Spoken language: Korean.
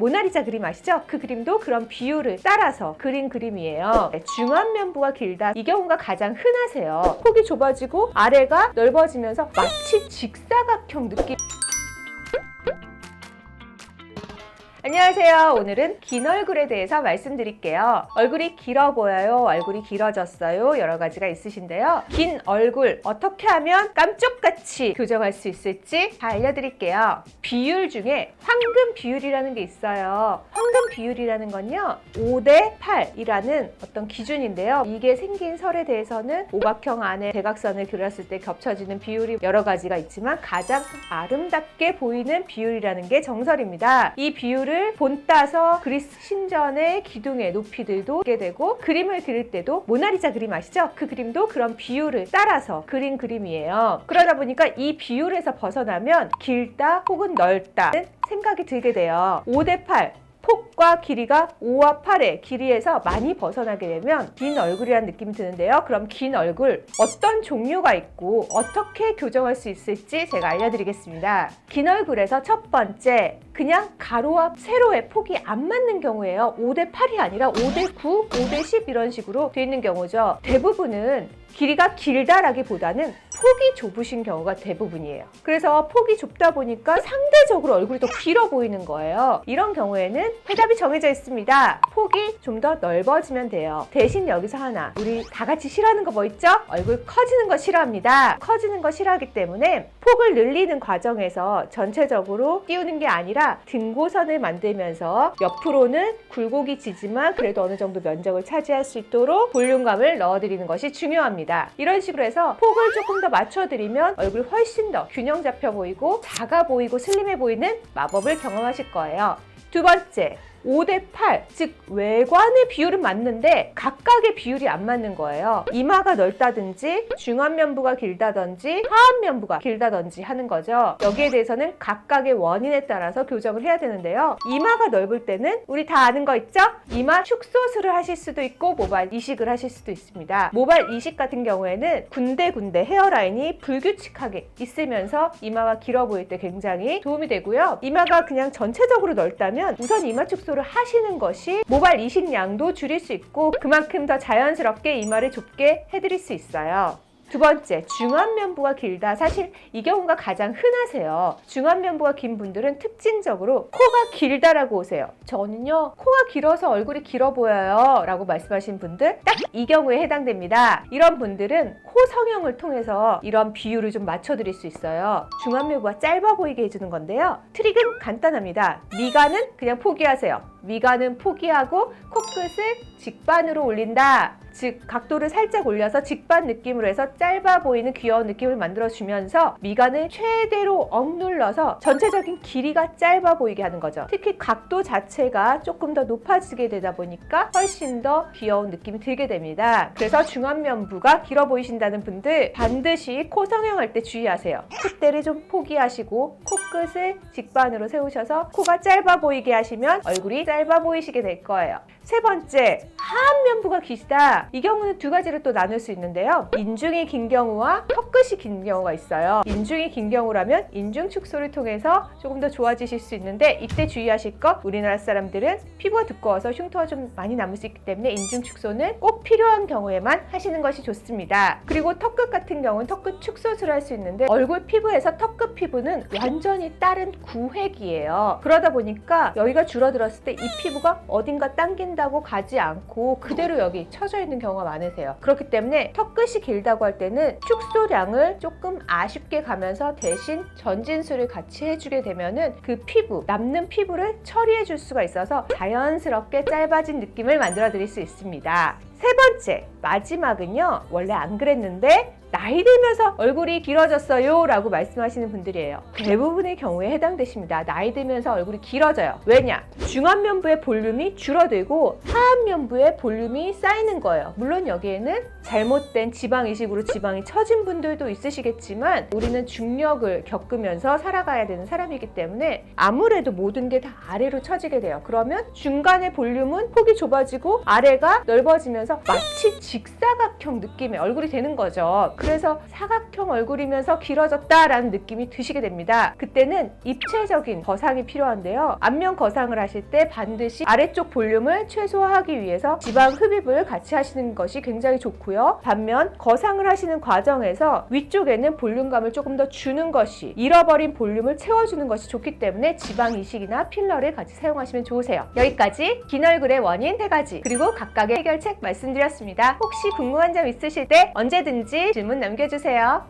모나리자 그림 아시죠? 그 그림도 그런 비율을 따라서 그린 그림이에요. 중안면부가 길다. 이 경우가 가장 흔하세요. 폭이 좁아지고 아래가 넓어지면서 마치 직사각형 느낌. 안녕하세요. 오늘은 긴 얼굴에 대해서 말씀드릴게요. 얼굴이 길어 보여요? 얼굴이 길어졌어요? 여러 가지가 있으신데요. 긴 얼굴 어떻게 하면 깜쪽같이 교정할 수 있을지 다 알려드릴게요. 비율 중에 황금 비율이라는 게 있어요. 황금 비율이라는 건요 5대 8이라는 어떤 기준인데요. 이게 생긴 설에 대해서는 오각형 안에 대각선을 그렸을 때 겹쳐지는 비율이 여러 가지가 있지만 가장 아름답게 보이는 비율이라는 게 정설입니다. 이 비율을 본따서 그리스 신전의 기둥의 높이들도 있게 되고 그림을 그릴 때도 모나리자 그림 아시죠? 그 그림도 그런 비율을 따라서 그린 그림이에요. 그러다 보니까 이 비율에서 벗어나면 길다 혹은 넓다는 생각이 들게 돼요. 5대 8 폭과 길이가 5와 8의 길이에서 많이 벗어나게 되면 긴 얼굴이라는 느낌이 드는데요. 그럼 긴 얼굴 어떤 종류가 있고 어떻게 교정할 수 있을지 제가 알려드리겠습니다. 긴 얼굴에서 첫 번째, 그냥 가로와 세로의 폭이 안 맞는 경우에요. 5대 8이 아니라 5대 9, 5대 10 이런 식으로 되어 있는 경우죠. 대부분은 길이가 길다라기보다는 폭이 좁으신 경우가 대부분이에요. 그래서 폭이 좁다 보니까 상대적으로 얼굴이 더 길어 보이는 거예요. 이런 경우에는 해답이 정해져 있습니다. 폭이 좀 더 넓어지면 돼요. 대신 여기서 하나, 우리 다 같이 싫어하는 거 뭐 있죠? 얼굴 커지는 거 싫어합니다. 커지는 거 싫어하기 때문에 폭을 늘리는 과정에서 전체적으로 띄우는 게 아니라 등고선을 만들면서 옆으로는 굴곡이 지지만 그래도 어느 정도 면적을 차지할 수 있도록 볼륨감을 넣어드리는 것이 중요합니다. 이런 식으로 해서 폭을 조금 더 맞춰드리면 얼굴 훨씬 더 균형 잡혀 보이고 작아 보이고 슬림해 보이는 마법을 경험하실 거예요. 두 번째, 5대 8, 즉 외관의 비율은 맞는데 각각의 비율이 안 맞는 거예요. 이마가 넓다든지 중안면부가 길다든지 하안면부가 길다든지 하는 거죠. 여기에 대해서는 각각의 원인에 따라서 교정을 해야 되는데요. 이마가 넓을 때는 우리 다 아는 거 있죠? 이마 축소술을 하실 수도 있고 모발 이식을 하실 수도 있습니다. 모발 이식 같은 경우에는 군데군데 헤어라인이 불규칙하게 있으면서 이마가 길어 보일 때 굉장히 도움이 되고요. 이마가 그냥 전체적으로 넓다면 우선 이마 축소 하시는 것이 모발 이식량도 줄일 수 있고 그만큼 더 자연스럽게 이마를 좁게 해드릴 수 있어요. 두 번째, 중안면부가 길다. 사실 이 경우가 가장 흔하세요. 중안면부가 긴 분들은 특징적으로 코가 길다라고 오세요. 저는요 코가 길어서 얼굴이 길어 보여요 라고 말씀하신 분들 딱 이 경우에 해당됩니다. 이런 분들은 코 성형을 통해서 이런 비율을 좀 맞춰드릴 수 있어요. 중안면부가 짧아 보이게 해주는 건데요. 트릭은 간단합니다. 미간은 그냥 포기하세요. 미간은 포기하고 코끝을 직반으로 올린다. 즉 각도를 살짝 올려서 직반 느낌으로 해서 짧아 보이는 귀여운 느낌을 만들어주면서 미간을 최대로 억눌러서 전체적인 길이가 짧아 보이게 하는 거죠. 특히 각도 자체가 조금 더 높아지게 되다 보니까 훨씬 더 귀여운 느낌이 들게 됩니다. 그래서 중안면부가 길어 보이신다는 분들 반드시 코 성형할 때 주의하세요. 콧대를 좀 포기하시고 코끝을 직반으로 세우셔서 코가 짧아 보이게 하시면 얼굴이 짧아 보이시게 될 거예요. 세 번째, 하안면부가 기시다. 이 경우는 두 가지로 또 나눌 수 있는데요. 인중이 긴 경우와 턱끝이 긴 경우가 있어요. 인중이 긴 경우라면 인중 축소를 통해서 조금 더 좋아지실 수 있는데 이때 주의하실 거, 우리나라 사람들은 피부가 두꺼워서 흉터가 좀 많이 남을 수 있기 때문에 인중 축소는 꼭 필요한 경우에만 하시는 것이 좋습니다. 그리고 턱끝 같은 경우는 턱끝 축소술을 할 수 있는데 얼굴 피부에서 턱끝 피부는 완전히 다른 구획이에요. 그러다 보니까 여기가 줄어들었을 때 이 피부가 어딘가 당긴다고 가지 않고 그대로 여기 쳐져 있는 경우가 많으세요. 그렇기 때문에 턱끝이 길다고 할 때는 축소량을 조금 아쉽게 가면서 대신 전진술을 같이 해주게 되면은 그 피부, 남는 피부를 처리해 줄 수가 있어서 자연스럽게 짧아진 느낌을 만들어 드릴 수 있습니다. 세 번째, 마지막은요. 원래 안 그랬는데 나이 들면서 얼굴이 길어졌어요 라고 말씀하시는 분들이에요. 대부분의 경우에 해당되십니다. 나이 들면서 얼굴이 길어져요. 왜냐? 중안면부의 볼륨이 줄어들고 하안면부의 볼륨이 쌓이는 거예요. 물론 여기에는 잘못된 지방 이식으로 지방이 처진 분들도 있으시겠지만 우리는 중력을 겪으면서 살아가야 되는 사람이기 때문에 아무래도 모든 게 다 아래로 처지게 돼요. 그러면 중간의 볼륨은 폭이 좁아지고 아래가 넓어지면서 마치 직사각형 느낌의 얼굴이 되는 거죠. 그래서 사각형 얼굴이면서 길어졌다라는 느낌이 드시게 됩니다. 그때는 입체적인 거상이 필요한데요. 안면 거상을 하실 때 반드시 아래쪽 볼륨을 최소화하기 위해서 지방 흡입을 같이 하시는 것이 굉장히 좋고요. 반면 거상을 하시는 과정에서 위쪽에는 볼륨감을 조금 더 주는 것이, 잃어버린 볼륨을 채워주는 것이 좋기 때문에 지방 이식이나 필러를 같이 사용하시면 좋으세요. 여기까지 긴 얼굴의 원인 3가지 그리고 각각의 해결책 말씀드렸습니다. 혹시 궁금한 점 있으실 때 언제든지 질문 남겨주세요.